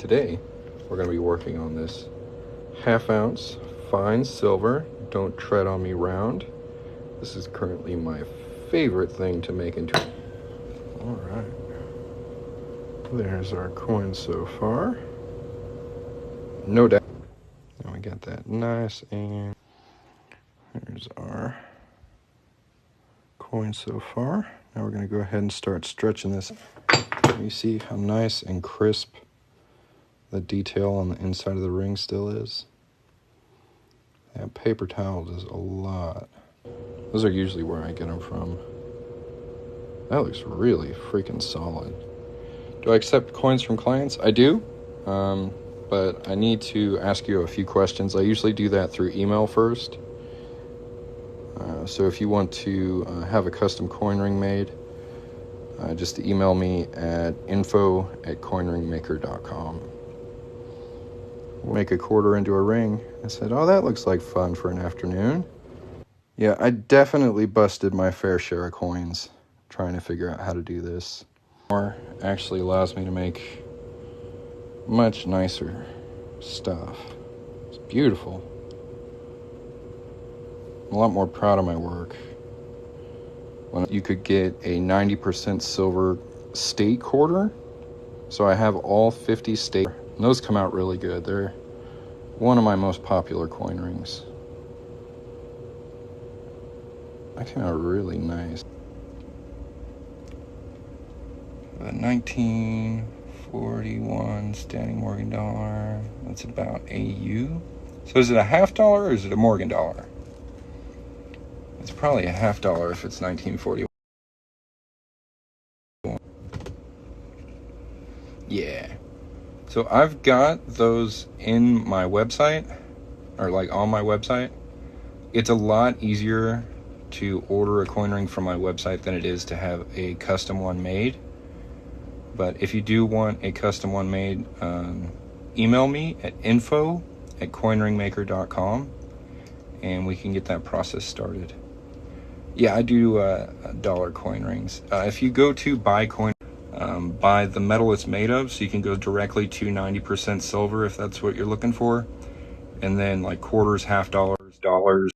Today, we're going to be working on this half-ounce fine silver, don't tread on me round. This is currently my favorite thing to make into. All right. There's our coin so far. No doubt. Now we got that nice, and there's our coin so far. Now we're going to go ahead and start stretching this. You see how nice and crisp the detail on the inside of the ring still is. Yeah, paper towel does a lot. Those are usually where I get them from. That looks really freaking solid. Do I accept coins from clients? I do, but I need to ask you a few questions. I usually do that through email first. So if you want to have a custom coin ring made, just email me at info@coinringmaker.com. We'll make a quarter into a ring. I said, oh, that looks like fun for an afternoon. Yeah, I definitely busted my fair share of coins trying to figure out how to do this. More actually allows me to make much nicer stuff. It's beautiful. I'm a lot more proud of my work. When you could get a 90% silver state quarter. So I have all 50 state. And those come out really good. They're one of my most popular coin rings. That came out really nice. The 1941 standing Morgan dollar. That's about AU. So is it a half dollar or is it a Morgan dollar? It's probably a half dollar if it's 1941. Yeah. So I've got those in my website, or like on my website. It's a lot easier to order a coin ring from my website than it is to have a custom one made. But if you do want a custom one made, email me at info@coinringmaker.com and we can get that process started. Yeah, I do dollar coin rings. If you go to buy coin, buy the metal it's made of, so you can go directly to 90% silver if that's what you're looking for, and then like quarters, half dollars, dollars.